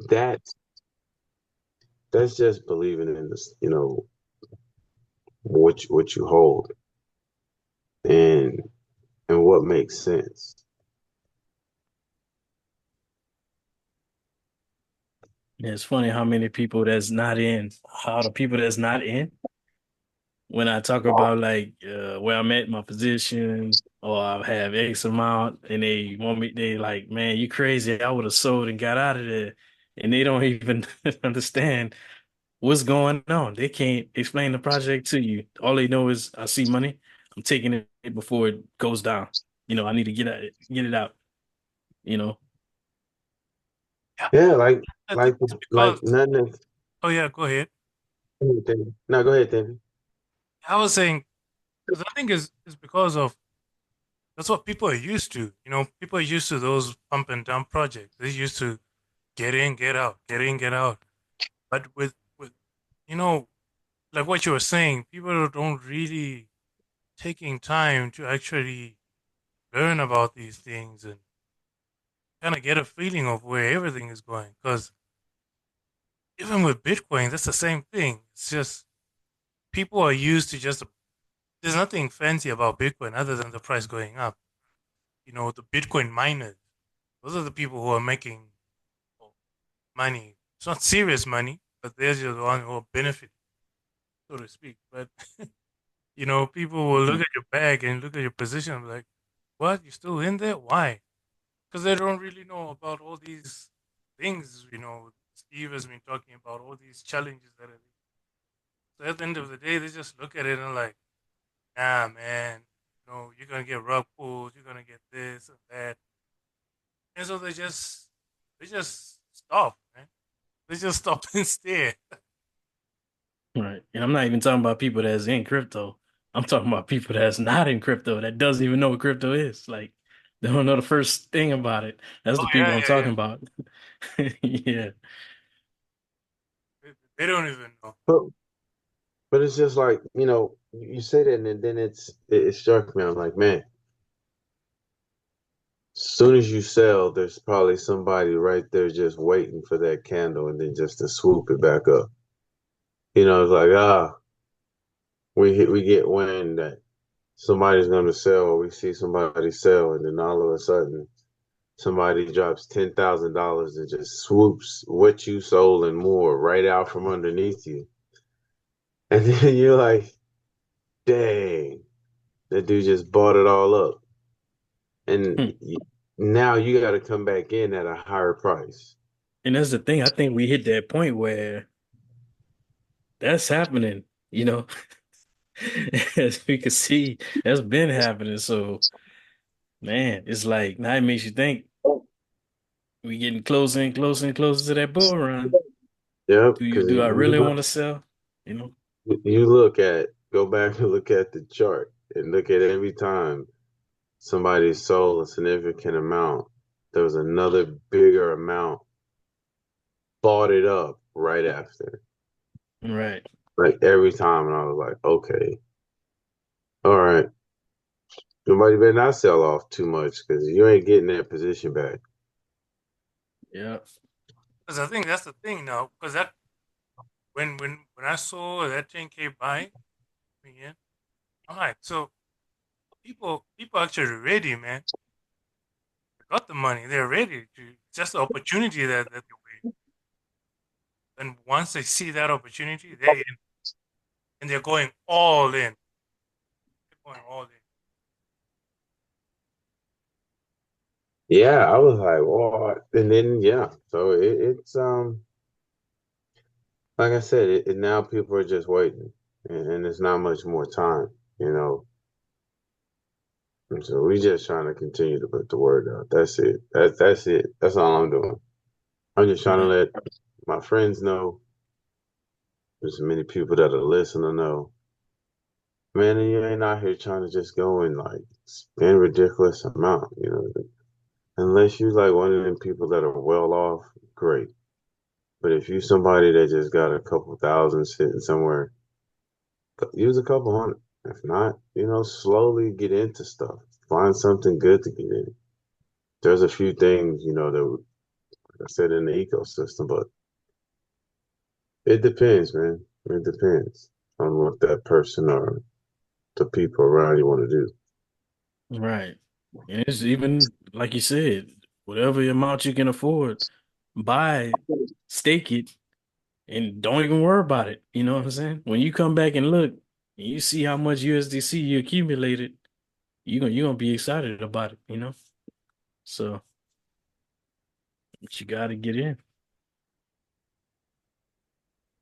that that's just believing in this, what you hold and and what makes sense. Yeah, it's funny how many people that's not in, how the people that's not in, when I talk about like where I'm at, my position, or I have X amount, and they want me, they like, man, you crazy. I would have sold and got out of there. And they don't even understand what's going on. They can't explain the project to you. All they know is I see money. I'm taking it before it goes down. I need to get it out, you know. Yeah, Yeah, like I think like it's like because. none of Oh yeah, go ahead. no, go ahead, David. I was saying because I think it's because of that's what people are used to. People are used to those pump and dump projects. They're used to get in, get out, get in, get out. But with you know, like what you were saying, people don't really taking time to actually learn about these things and kind of get a feeling of where everything is going. Because even with Bitcoin, that's the same thing. It's just people are used to just there's nothing fancy about Bitcoin other than the price going up. The Bitcoin miners, those are the people who are making money. It's not serious money, but they're just the one who are benefiting, so to speak. But people will look at your bag and look at your position and be like, "What? You still in there? Why?" Because they don't really know about all these things. Steve has been talking about all these challenges that are. So at the end of the day, they just look at it and like, "Nah, man. You're gonna get rug pulls. You're gonna get this and that." And so they just stop, man. They just stop and stare. Right. And I'm not even talking about people that's in crypto. I'm talking about people that's not in crypto that doesn't even know what crypto is. Like they don't know the first thing about it. That's Oh the yeah, people I'm yeah, yeah. talking about. Yeah. They don't even know. But but it's just like, you say that and then it struck me. I'm like, man, as soon as you sell, there's probably somebody right there just waiting for that candle and then just to swoop it back up. It's like, we get wind that somebody's gonna sell or we see somebody sell and then all of a sudden somebody drops $10,000 and just swoops what you sold and more right out from underneath you. And then you're like, dang, that dude just bought it all up. And Hmm. now you got to come back in at a higher price. And that's the thing. I think we hit that point where that's happening, you know. As we can see, that's been happening. So, man, it's like now it makes you think we getting closer and closer and closer to that bull run. Yep, because Do I really want to sell? You know? go back and look at the chart and look at every time somebody sold a significant amount, there was another bigger amount bought it up right after. Right. Like every time, and I was like, okay, all right, nobody better not sell off too much because you ain't getting that position back. Yeah. Because I think that's the thing now. Because that when I saw that 10K buy again, I'm like, so people actually ready, man. They got the money. They're ready to just the opportunity that they're waiting. And once they see that opportunity, they're in and they're going all in. They're going all in. Yeah, I was like, what? And then yeah, so it's like I said, now people are just waiting, and there's not much more time, you know. And so we just trying to continue to put the word out. That's it. That's it. That's all I'm doing. I'm just trying to Right. let my friends know. There's many people that are listening know. Man, and you ain't out here trying to just go and like spend ridiculous amount, Unless you like one of them people that are well off, great. But if you somebody that just got a couple thousand sitting somewhere, use a couple hundred. If not, slowly get into stuff. Find something good to get in. There's a few things, that I said, in the ecosystem. But it depends, man. It depends on what that person or the people around you want to do. Right. And it's even like you said, whatever amount you can afford, buy it, stake it, and don't even worry about it. You know what I'm saying? When you come back and look, and you see how much USDC you accumulated, you're gonna be excited about it, you know? So but you gotta get in.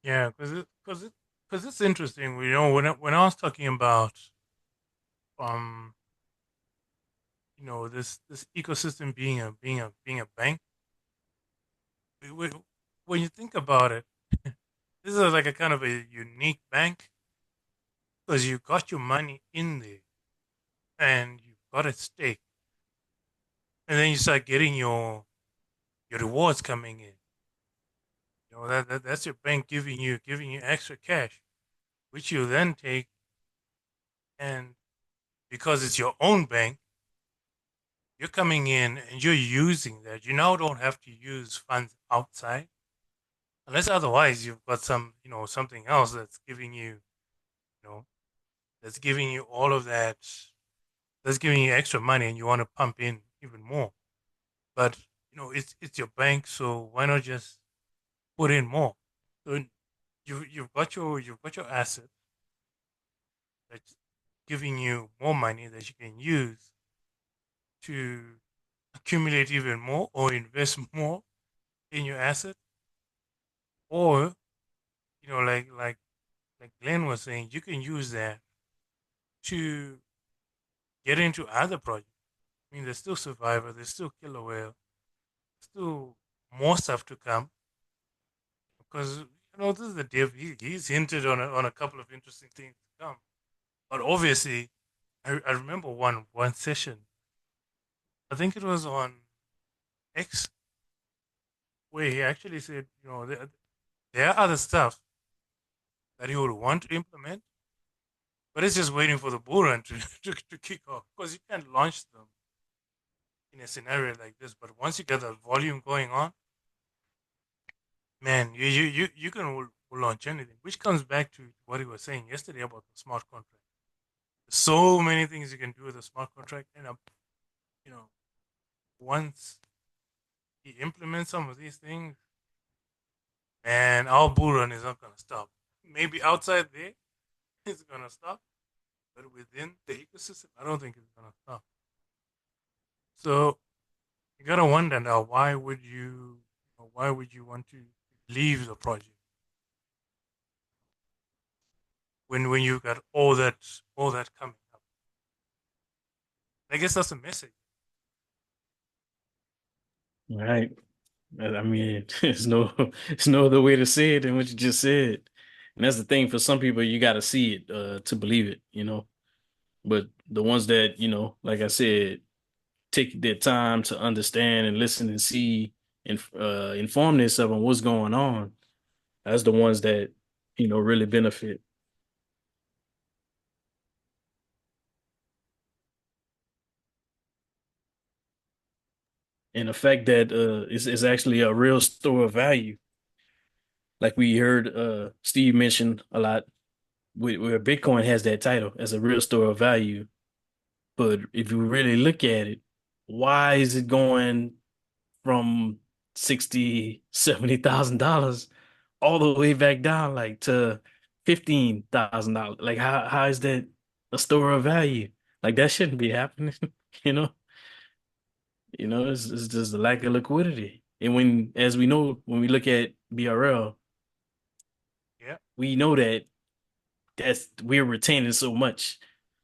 Yeah, because it's interesting. You know, when I was talking about um, this ecosystem being a bank, when you think about it, this is like a kind of a unique bank because you got your money in there and you got it staked, and then you start getting your rewards coming in. You know that's your bank giving you extra cash, which you then take, and because it's your own bank, you're coming in and you're using that. You now don't have to use funds outside, unless otherwise you've got something else that's giving you know, that's giving you all of that, that's giving you extra money, and you want to pump in even more. But it's your bank, so why not just put in more? So you've got your asset that's giving you more money that you can use to accumulate even more or invest more in your asset, or like Glenn was saying, you can use that to get into other projects. I mean, there's still Survivor, there's still Killer Whale, still more stuff to come because this is the div. He's hinted on a couple of interesting things to come. But obviously, I remember one session. I think it was on X where he actually said, there are other stuff that he would want to implement, but it's just waiting for the bull run to kick off because you can't launch them in a scenario like this. But once you get the volume going on, man, you can launch anything. Which comes back to what he was saying yesterday about the smart contract. There's so many things you can do with a smart contract, and you know, once he implements some of these things, man, our bull run is not gonna stop. Maybe outside there, it's gonna stop, but within the ecosystem, I don't think it's gonna stop. So you gotta wonder now, why would you want to leave the project when you got all that coming up? I guess that's a message. Right. I mean, it's no other way to say it than what you just said. And that's the thing, for some people, you gotta see it to believe it, you know. But the ones that, like I said, take their time to understand and listen and see and inform themselves on what's going on, that's the ones that, really benefit. And the fact that it's actually a real store of value. Like we heard Steve mention a lot, where Bitcoin has that title as a real store of value. But if you really look at it, why is it going from 60, $70,000 all the way back down like to $15,000? Like how is that a store of value? Like that shouldn't be happening, you know? It's just a lack of liquidity. And as we know, when we look at BRL, Yeah. we know that we're retaining so much.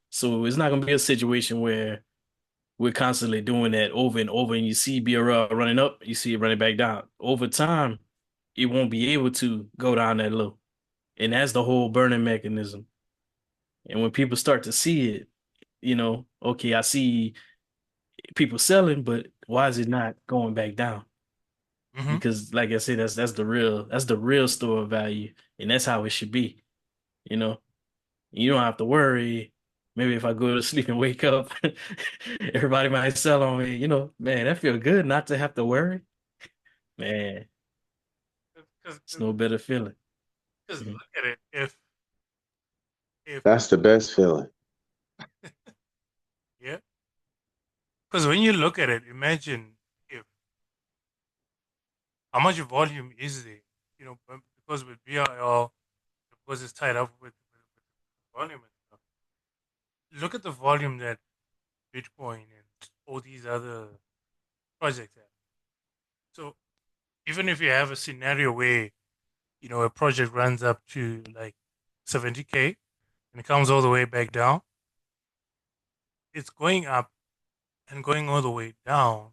So it's not going to be a situation where we're constantly doing that over and over, and you see BRL running up, you see it running back down. Over time, it won't be able to go down that low. And that's the whole burning mechanism. And when people start to see it, okay, I see people selling, but why is it not going back down? Mm-hmm. Because like I said, that's the real store of value, and that's how it should be. You know, you don't have to worry. Maybe if I go to sleep and wake up, everybody might sell on me. Man, that feel good not to have to worry. Man, Because it's no better feeling. Mhm. look at it. If That's the best feeling. yeah, because when you look at it, imagine if how much volume is there? You know, because with BRL, because it's tied up with volume and stuff. Look at the volume that Bitcoin and all these other projects have. So even if you have a scenario where a project runs up to like 70K and it comes all the way back down, it's going up and going all the way down.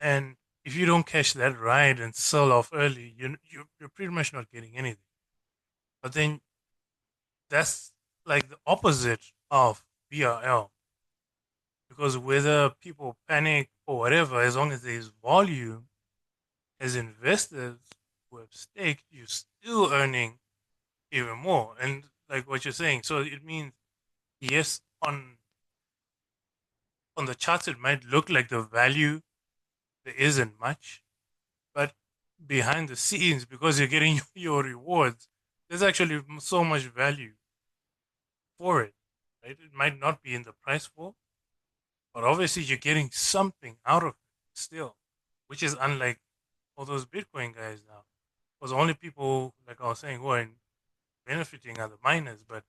And if you don't catch that ride and sell off early, you're pretty much not getting anything. But then that's like the opposite of BRL, because whether people panic or whatever, as long as there's volume, as investors who have staked, you're still earning even more. And like what you're saying, so it means yes, on the charts it might look like the value there isn't much, but behind the scenes, because you're getting your rewards, there's actually so much value for it. Right? It might not be in the price for, but obviously you're getting something out of it still, which is unlike all those Bitcoin guys now. Because the only people, like I was saying, who are benefiting are the miners, but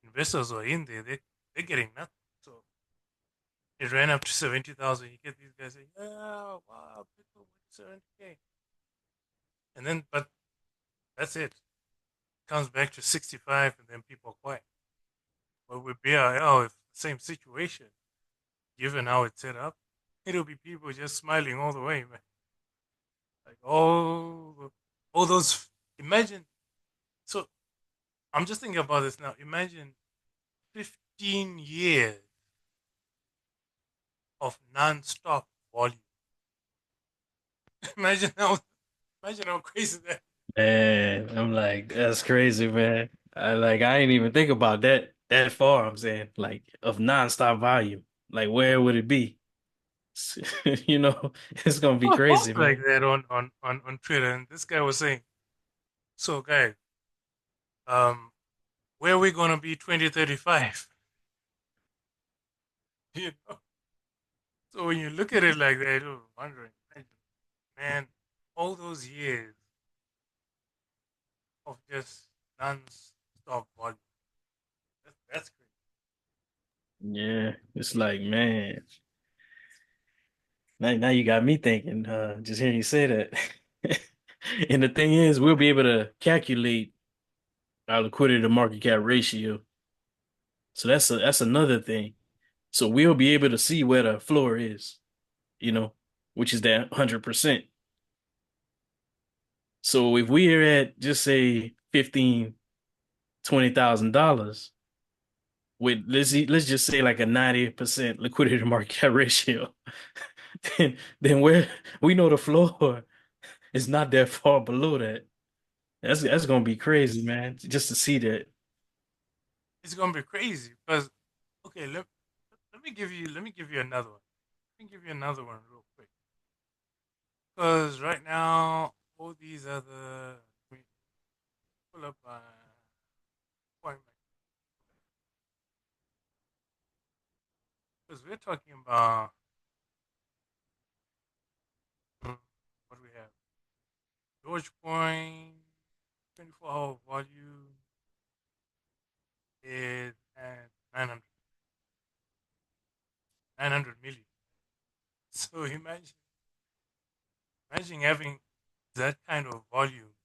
investors who are in there, they're getting nothing. So it ran up to 70,000. You get these guys saying, "Oh, wow, Bitcoin went 70K," and then, but that's it. Comes back to 65, and then people are quiet. But with BRL, if the same situation, given how it's set up, it'll be people just smiling all the way, man. Like, oh, all those. Imagine. So I'm just thinking about this now. Imagine 15 years of non-stop volume. imagine how imagine how crazy that. Man, I'm like, that's crazy, man. I ain't even think about that far, I'm saying, like of nonstop volume. Like where would it be? You know, it's gonna be I was crazy, posted like man. that on Twitter, and this guy was saying, "So, guys, um, where are we gonna be 2035?" you know. So when you look at it like that, you're wondering, man, all those years of just non-stop volume. That's crazy. Yeah, it's like, man, now you got me thinking, just hearing you say that. And the thing is, we'll be able to calculate our liquidity to market cap ratio. So that's another thing. So we'll be able to see where the floor is, you know, which is that 100%. So if we're at just say 15, $20,000 with let's just say like a 90% liquidity to market cap ratio, then we know the floor is not that far below that. That's gonna be crazy, man. Just to see that. It's gonna be crazy because okay, let me give you another one. Let me give you another one real quick. Because right now, all these other let me pull up my point because we're talking about what do we have? Dogecoin 24-hour volume is at 900 million. So imagine having that kind of volume.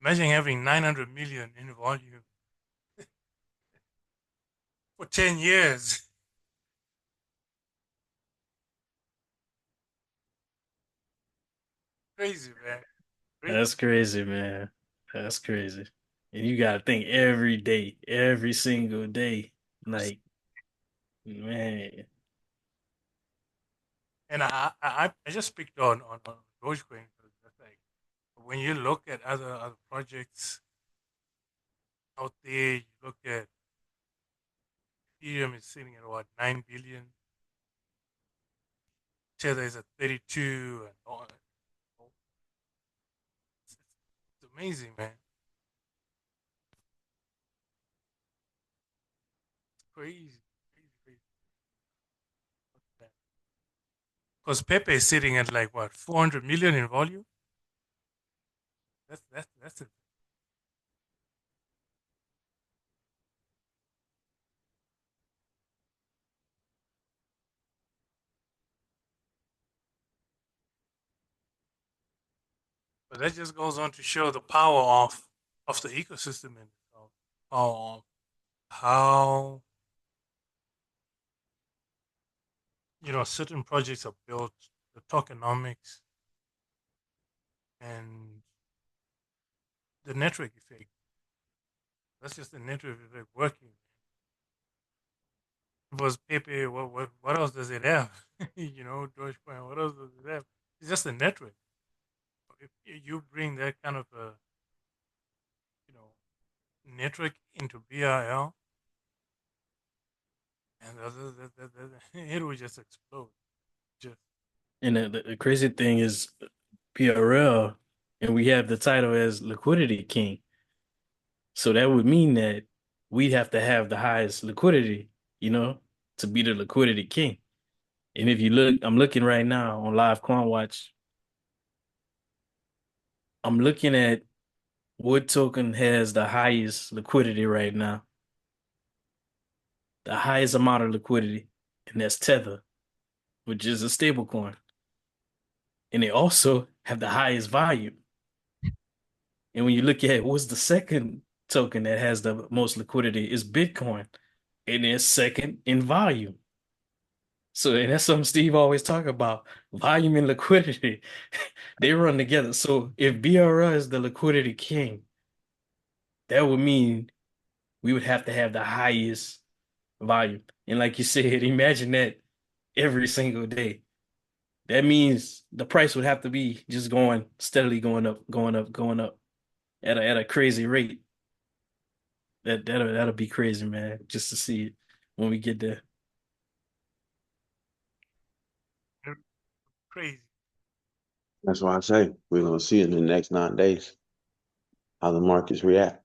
Imagine having 900 million in volume for 10 years. Crazy, man. Crazy. That's crazy, man. That's crazy. And you gotta think every day, every single day. Like, man. And I just picked on Dogecoin because that's like when you look at other projects out there, you look at Ethereum is sitting at what 9 billion, Tether is at 32, and all. It's amazing, man. It's crazy, crazy, crazy. Because Pepe is sitting at like what 400 million in volume. That's it. But that just goes on to show the power of the ecosystem and how how certain projects are built, the tokenomics and the network effect. That's just the network effect working. It was Pepe. What else does it have? Dogecoin. What else does it have? It's just a network. If you bring that kind of a you know network into BRL, and it will just explode. Just And the crazy thing is PRL, and we have the title as liquidity king. So that would mean that we'd have to have the highest liquidity, to be the liquidity king. And if you look, I'm looking right now on Live Coin Watch. I'm looking at what token has the highest liquidity right now, the highest amount of liquidity, and that's Tether, which is a stable coin. And they also have the highest volume. And when you look at what's the second token that has the most liquidity is Bitcoin, and it's second in volume. So and that's something Steve always talk about, volume and liquidity. They run together. So if BRL is the liquidity king, that would mean we would have to have the highest volume. And like you said, imagine that every single day. That means the price would have to be just going steadily going up, going up, going up at a crazy rate. That'll be crazy, man, just to see it when we get there. crazy. That's why I say we're gonna see in the next 9 days how the markets react.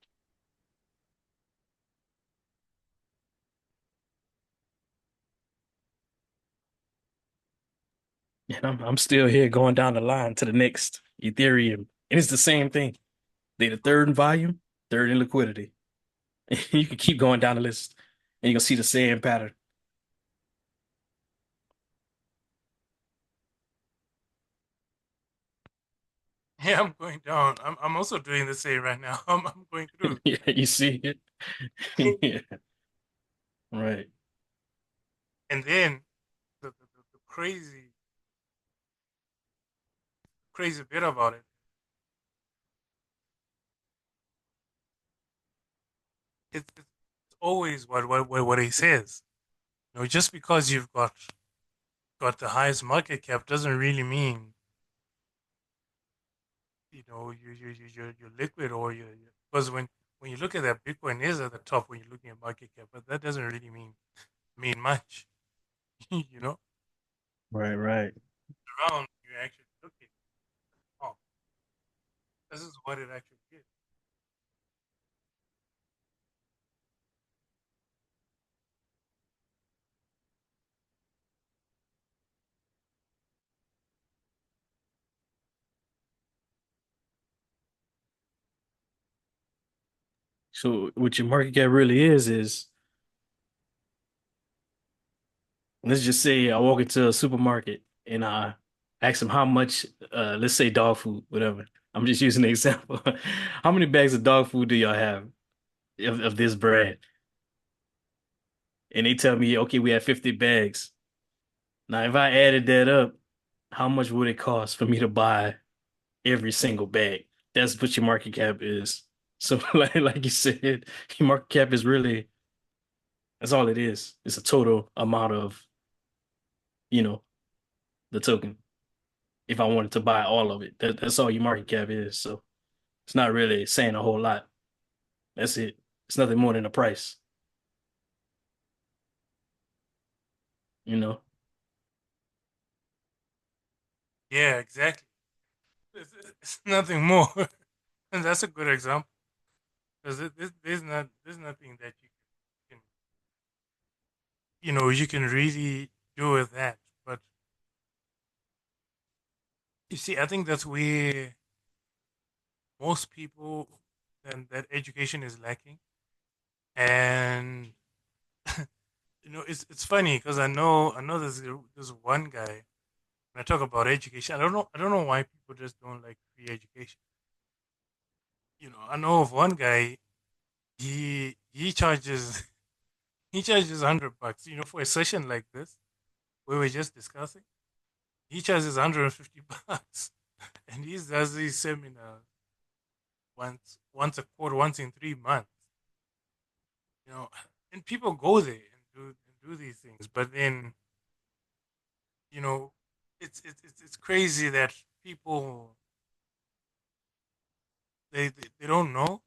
And I'm still here going down the line to the next Ethereum. And it's the same thing. They the third in volume, third in liquidity. You can keep going down the list and you're gonna see the same pattern. Yeah, I'm going down. I'm also doing the same right now. I'm going through. Yeah, you see it. Yeah, right. And then the crazy bit about it, it's always what he says. Just because you've got the highest market cap doesn't really mean you're liquid or you because when you look at that, Bitcoin is at the top when you're looking at market cap, but that doesn't really mean much. you know, Right, right. around you actually look at, oh, this is what it actually is. So what your market cap really is let's just say I walk into a supermarket and I ask them how much, let's say dog food, whatever. I'm just using an example. How many bags of dog food do y'all have of this brand? And they tell me, okay, we have 50 bags. Now, if I added that up, how much would it cost for me to buy every single bag? That's what your market cap is. So, like you said, your market cap is really, that's all it is. It's a total amount of, you know, the token. If I wanted to buy all of it, that's all your market cap is. So it's not really saying a whole lot. That's it. It's nothing more than a price, you know. Yeah, exactly. It's nothing more. And that's a good example because there's nothing that can you can really do with that. But you see, I think that's where most people and that education is lacking. And it's funny because I know there's one guy. When I talk about education, I don't know why people just don't like free education. I know of one guy. He charges he charges $100. For a session like this, we were just discussing. He charges $150, and he does these seminars once a quarter, once in 3 months. You know, and people go there and do these things, but then you know, it's crazy that people they don't know,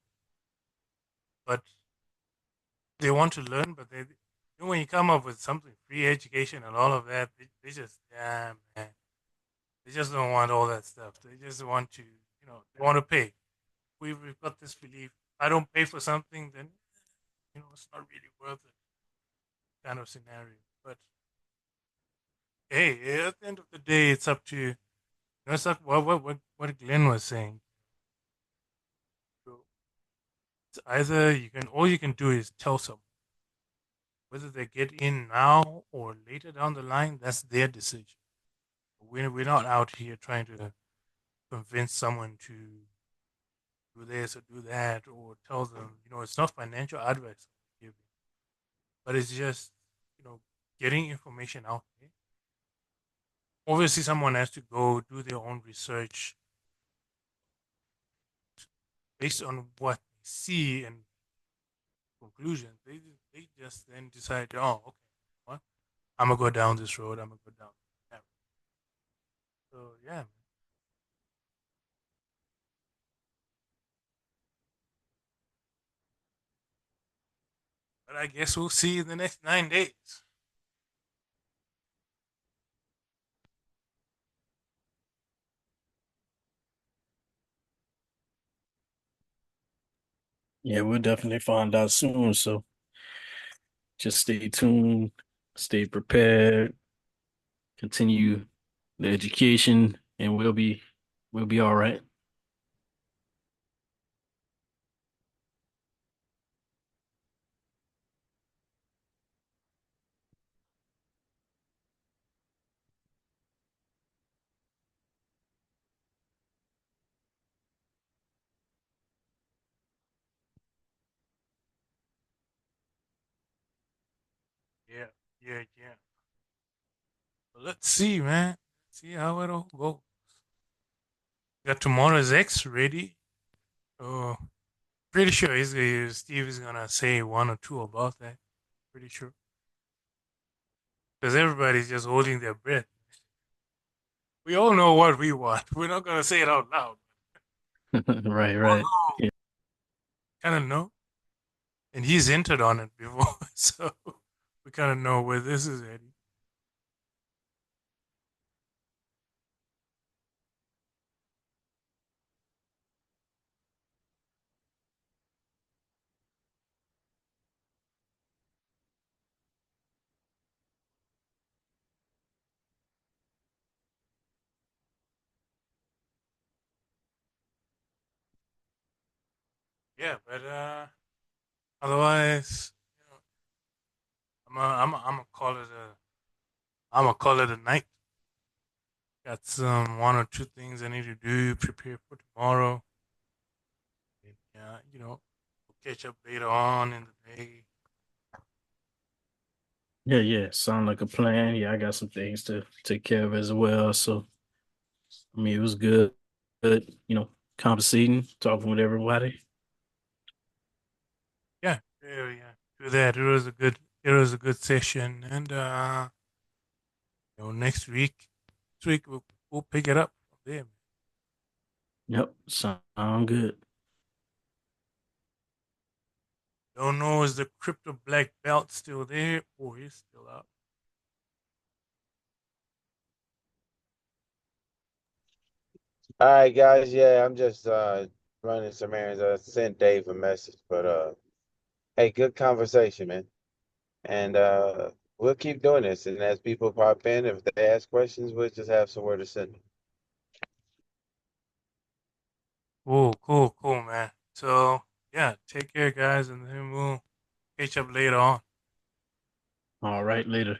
but they want to learn, but when you come up with something free education and all of that, they just man, they just don't want all that stuff. They just want to they want to pay. We've got this belief. I don't pay for something, then it's not really worth it kind of scenario. But hey, at the end of the day, it's up to it's like what Glenn was saying. So it's either all you can do is tell someone whether they get in now or later down the line. That's their decision. We're not out here trying to convince someone to do this or do that or tell them. It's not financial advice I'm giving, but it's just you know getting information out there. Obviously, someone has to go do their own research based on what they see and conclusions. They just then decide, oh, okay, what I'm gonna go down this road. I'm gonna go down that road. So yeah, man. But I guess we'll see in the next 9 days. Yeah, we'll definitely find out soon. So just stay tuned, stay prepared, continue the education, and we'll be all right. Yeah, yeah, yeah. But let's see, man. See how it all goes. Got tomorrow's X ready. Oh, pretty sure Steve is gonna say one or two about that. Pretty sure because everybody's just holding their breath. We all know what we want. We're not gonna say it out loud. Right, right. Yeah, Kind of know, and he's entered on it before, so we kind of know where this is heading. Yeah, but otherwise, I'm gonna call it a night. Got some one or two things I need to do, prepare for tomorrow. And, yeah, we'll catch up later on in the day. yeah, yeah. Sound like a plan. Yeah, I got some things to take care of as well. So I mean, it was good, conversating, talking with everybody. Yeah, yeah, yeah. Do that. It was a good session, and next week we'll pick it up from there. Man. Yep, sound good. Don't know is the crypto black belt still there or is still out. All right, guys. Yeah, I'm just running some errands. I sent Dave a message, but hey, good conversation, man. And we'll keep doing this. And as people pop in, if they ask questions, we'll just have somewhere to send them. Cool, cool, cool, man. So yeah, take care, guys, and then we'll catch up later on. All right, later.